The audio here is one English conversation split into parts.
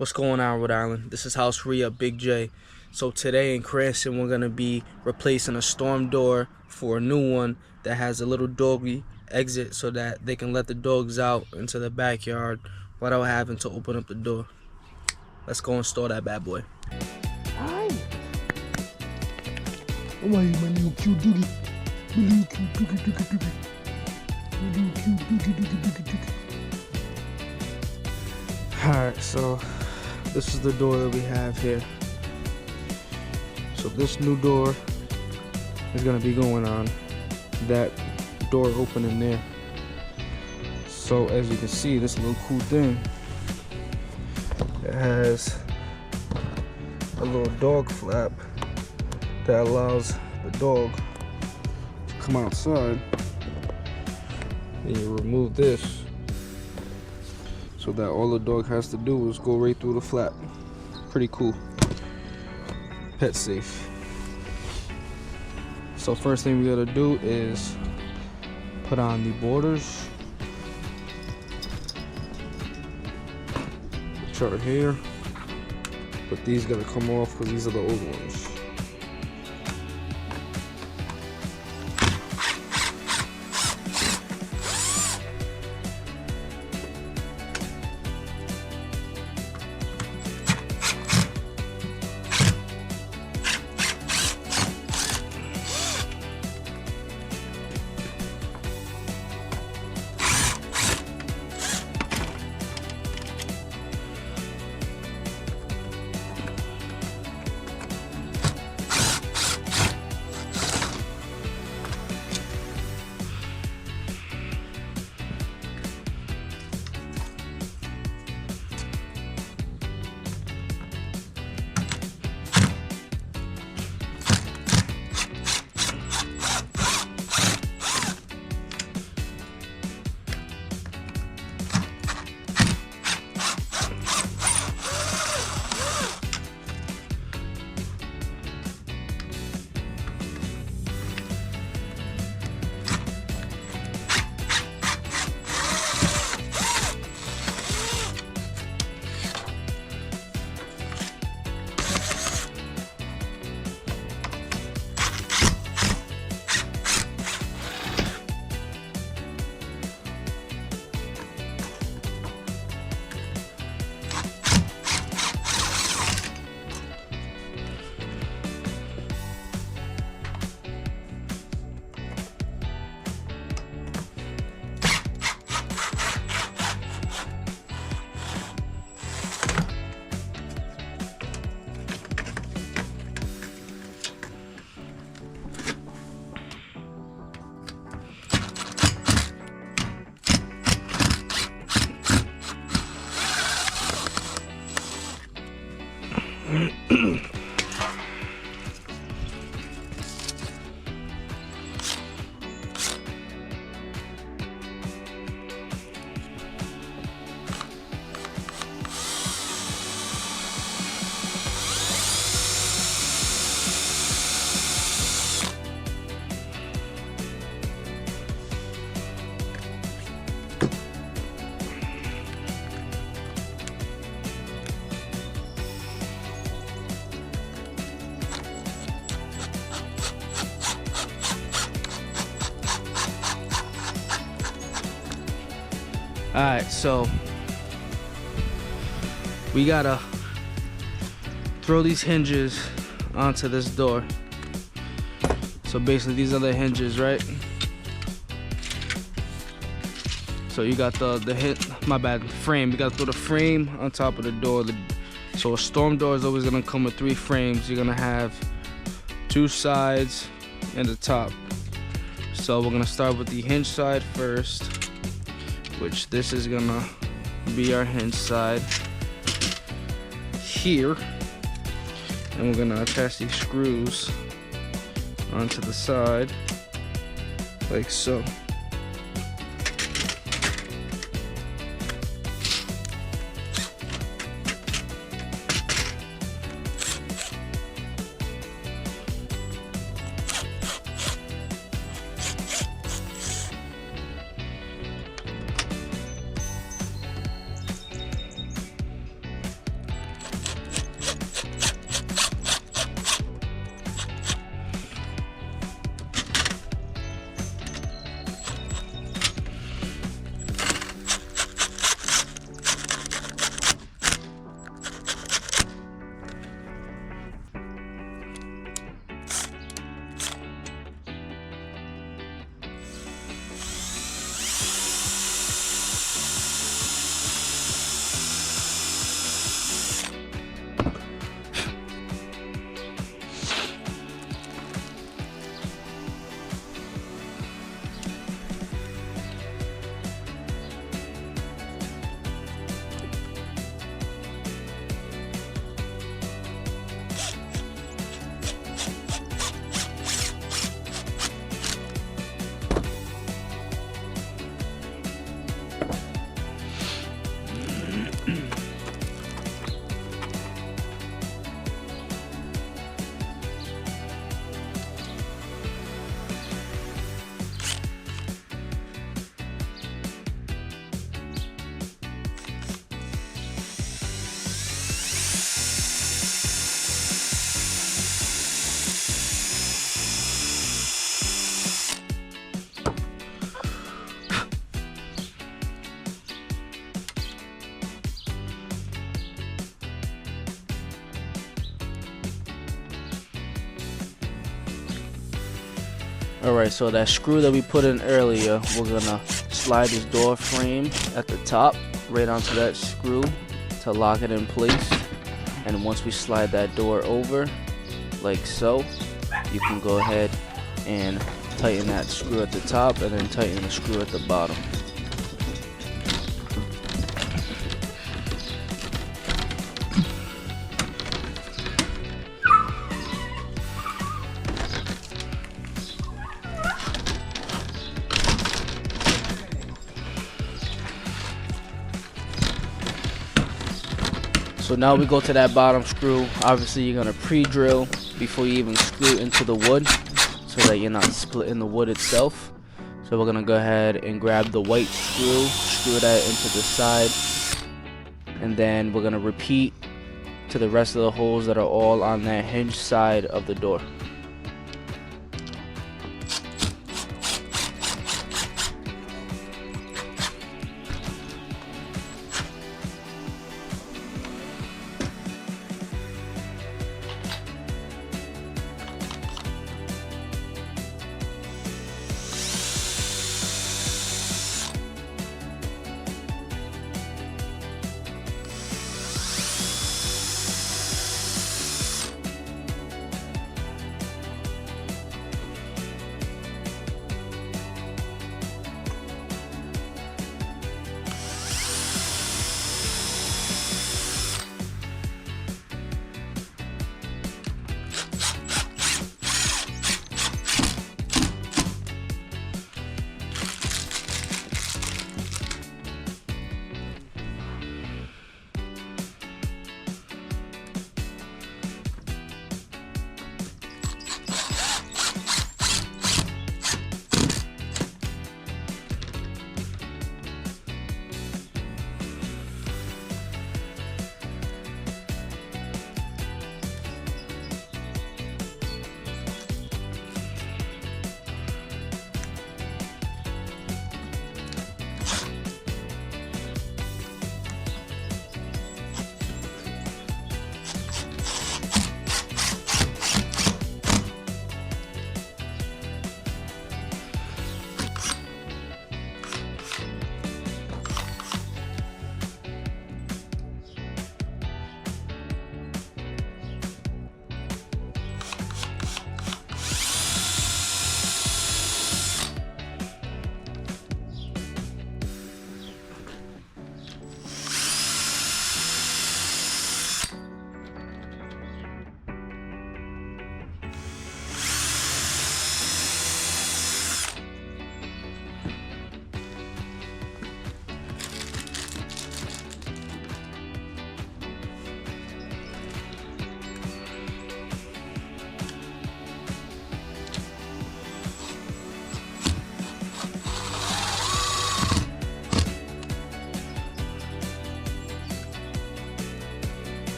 What's going on, Rhode Island? This is House Rhea, Big J. So today in Cranston, we're going to be replacing a storm door for a new one that has a little doggy exit so that they can let the dogs out into the backyard without having to open up the door. Let's go install that bad boy. Hi. How are you, my little cute doogie? My little cute doogie. My little cute doogie. Alright, so this is the door that we have here. So this new door is going to be going on that door opening there. So as you can see, this little cool thing, it has a little dog flap that allows the dog to come outside. And you remove this so that all the dog has to do is go right through the flap. Pretty cool. Pet safe. So first thing we gotta do is put on the borders, which are here, but these gotta come off because these are the old ones. Alright, so we gotta throw these hinges onto this door. So basically these are the hinges, right? So you got the frame. You gotta throw the frame on top of the door. So a storm door is always gonna come with 3 frames. You're gonna have 2 sides and the top. So we're gonna start with the hinge side first, which this is gonna be our hinge side here, and we're gonna attach these screws onto the side like so. Alright, so that screw that we put in earlier, we're gonna slide this door frame at the top right onto that screw to lock it in place. And once we slide that door over like so, you can go ahead and tighten that screw at the top and then tighten the screw at the bottom. So now we go to that bottom screw. Obviously you're gonna pre-drill before you even screw into the wood so that you're not splitting the wood itself. So we're gonna go ahead and grab the white screw that into the side, and then we're gonna repeat to the rest of the holes that are all on that hinge side of the door.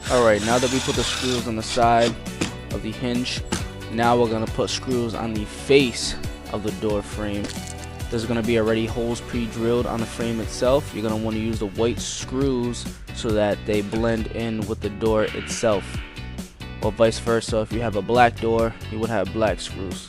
Alright, now that we put the screws on the side of the hinge, now we're going to put screws on the face of the door frame. There's going to be already holes pre-drilled on the frame itself. You're going to want to use the white screws so that they blend in with the door itself. Or vice versa, if you have a black door, you would have black screws.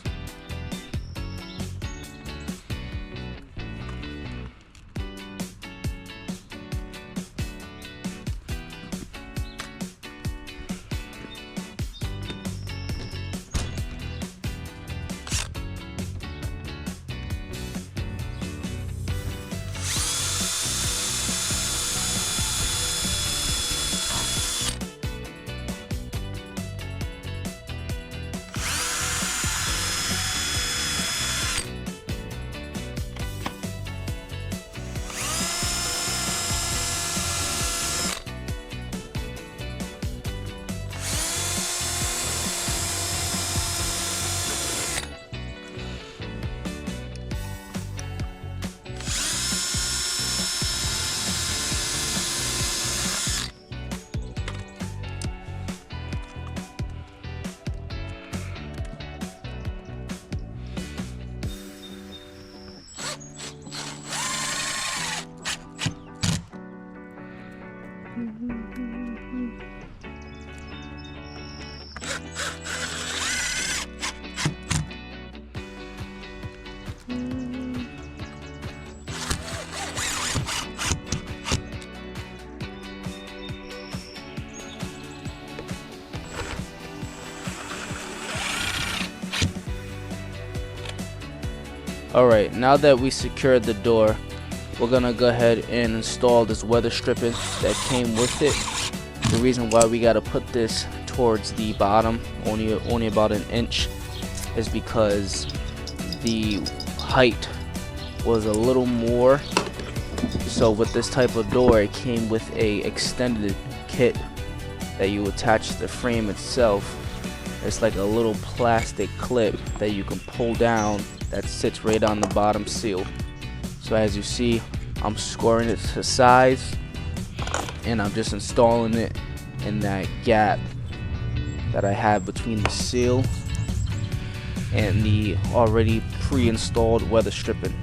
Alright, now that we secured the door, we're gonna go ahead and install this weather stripping that came with it. The reason why we gotta put this towards the bottom, only about an inch, is because the height was a little more. So with this type of door, it came with a extended kit that you attach to the frame itself. It's like a little plastic clip that you can pull down that sits right on the bottom seal. So as you see, I'm scoring it to size, and I'm just installing it in that gap that I have between the seal and the already pre-installed weather stripping.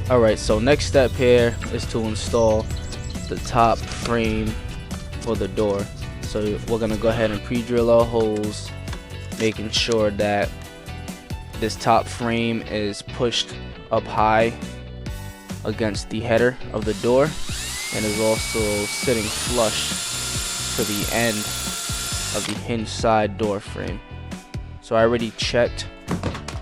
Alright, so next step here is to install the top frame for the door. So we're gonna go ahead and pre-drill our holes, making sure that this top frame is pushed up high against the header of the door and is also sitting flush to the end of the hinge side door frame. So I already checked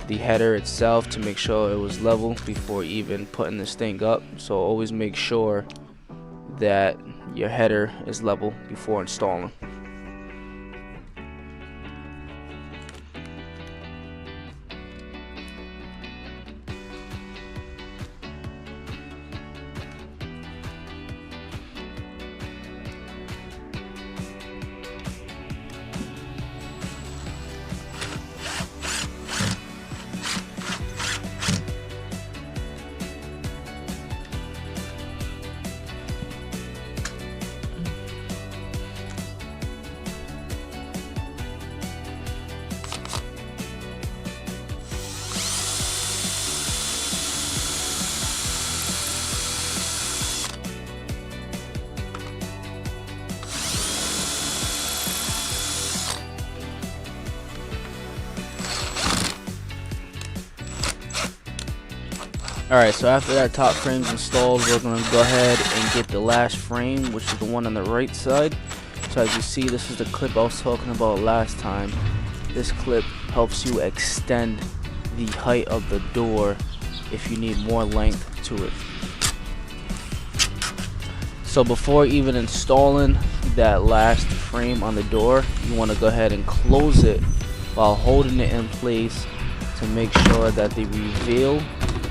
the header itself to make sure it was level before even putting this thing up. So always make sure that your header is level before installing. Alright, so after that top frame's installed, we're going to go ahead and get the last frame, which is the one on the right side. So as you see, this is the clip I was talking about last time. This clip helps you extend the height of the door if you need more length to it. So before even installing that last frame on the door, you want to go ahead and close it while holding it in place to make sure that the reveal,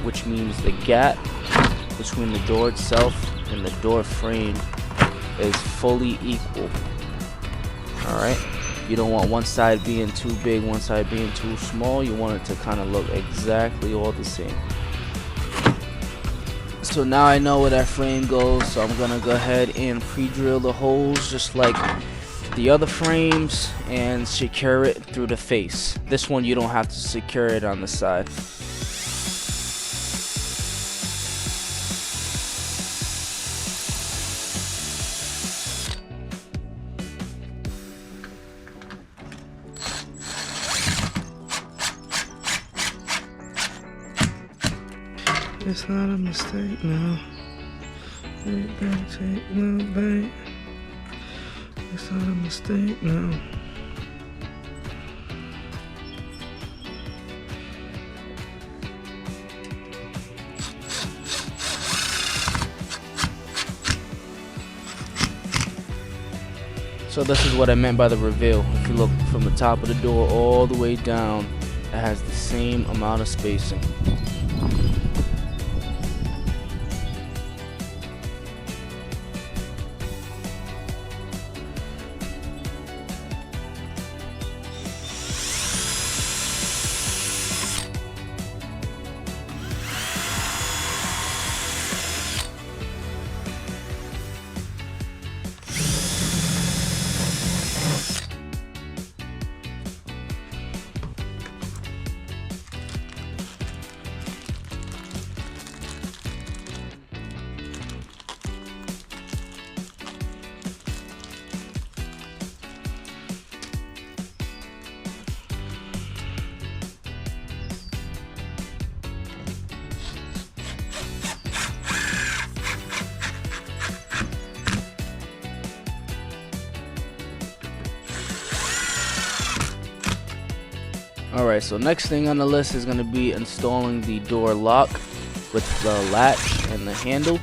which means the gap between the door itself and the door frame, is fully equal. Alright, you don't want one side being too big, one side being too small. You want it to kind of look exactly all the same. So now I know where that frame goes, so I'm gonna go ahead and pre-drill the holes just like the other frames and secure it through the face. This one you don't have to secure it on the side. It's not a mistake now. Take no bait. It's not a mistake now. So this is what I meant by the reveal. If you look from the top of the door all the way down, it has the same amount of spacing. Alright, so next thing on the list is going to be installing the door lock with the latch and the handle.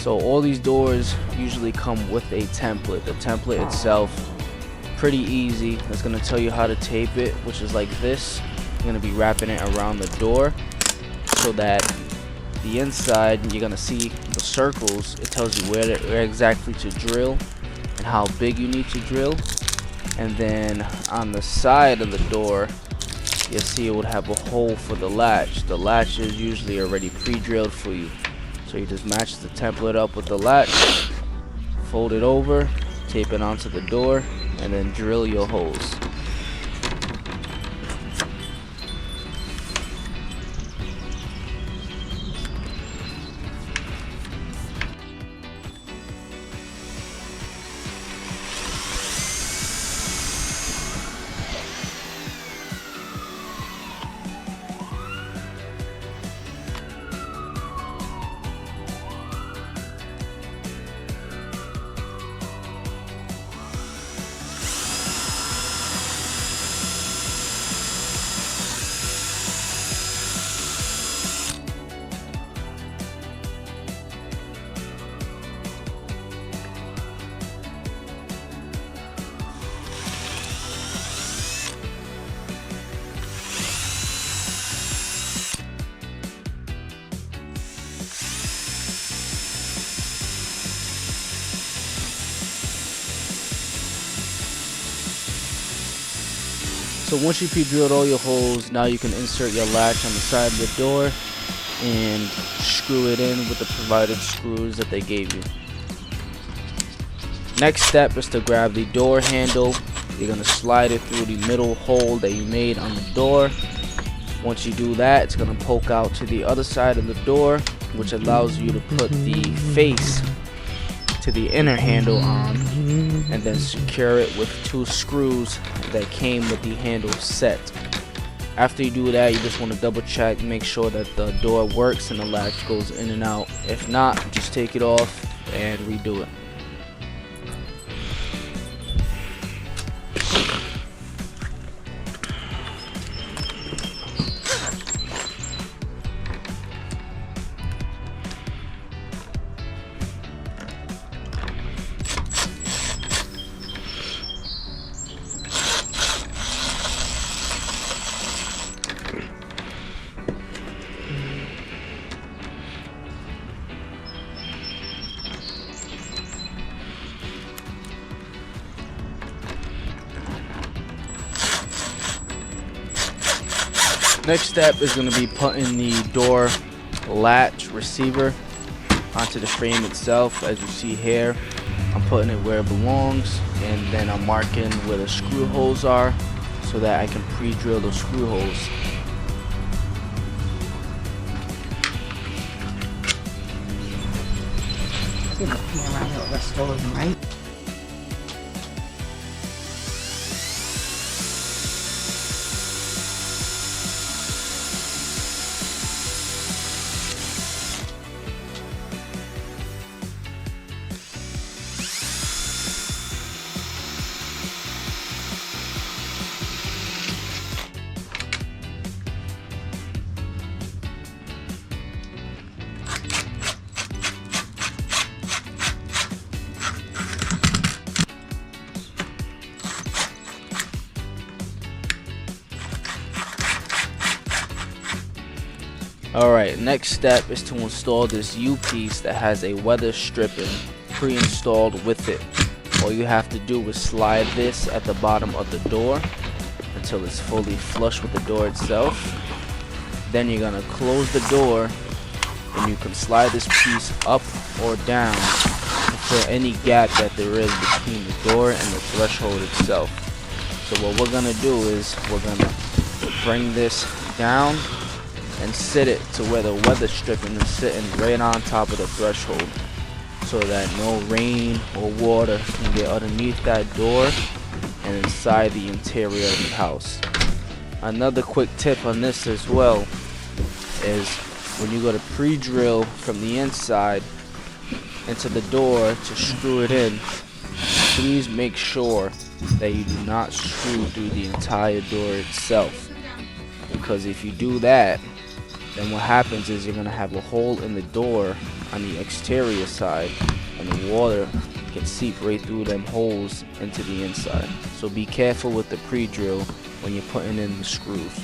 So all these doors usually come with a template. The template itself, pretty easy. It's going to tell you how to tape it, which is like this. You're going to be wrapping it around the door so that the inside, you're going to see the circles. It tells you where exactly to drill and how big you need to drill. And then on the side of the door, you'll see it would have a hole for the latch. The latch is usually already pre-drilled for you. So you just match the template up with the latch, fold it over, tape it onto the door, and then drill your holes. So once you pre-drilled all your holes, now you can insert your latch on the side of the door and screw it in with the provided screws that they gave you. Next step is to grab the door handle. You're going to slide it through the middle hole that you made on the door. Once you do that, it's going to poke out to the other side of the door, which allows you to put the face to the inner handle on and then secure it with 2 screws that came with the handle set. After you do that, you just want to double check, make sure that the door works and the latch goes in and out. If not, just take it off and redo it. Next step is going to be putting the door latch receiver onto the frame itself. As you see here, I'm putting it where it belongs, and then I'm marking where the screw holes are so that I can pre-drill those screw holes. You've got me around here with stores, right? Alright, next step is to install this U-piece that has a weather stripping pre-installed with it. All you have to do is slide this at the bottom of the door until it's fully flush with the door itself. Then you're going to close the door, and you can slide this piece up or down to fill any gap that there is between the door and the threshold itself. So what we're going to do is we're going to bring this down and sit it to where the weather stripping is sitting right on top of the threshold, so that no rain or water can get underneath that door and inside the interior of the house. Another quick tip on this as well is when you go to pre-drill from the inside into the door to screw it in, please make sure that you do not screw through the entire door itself. because if you do that, then what happens is you're gonna have a hole in the door on the exterior side, and the water can seep right through them holes into the inside. So be careful with the pre-drill when you're putting in the screws.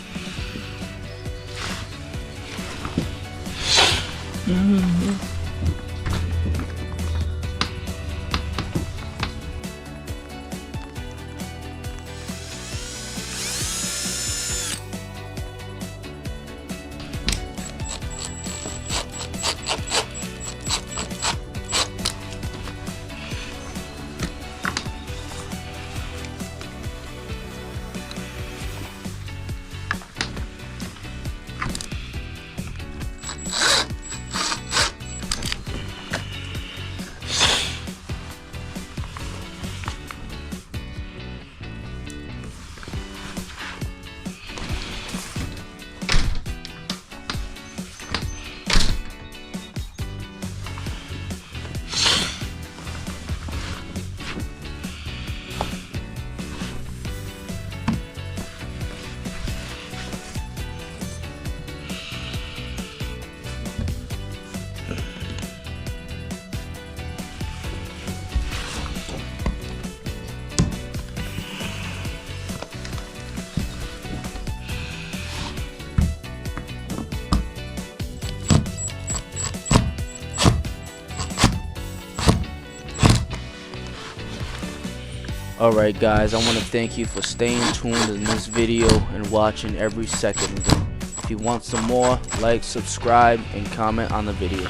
Alright guys, I want to thank you for staying tuned in this video and watching every second of it. If you want some more, like, subscribe, and comment on the video.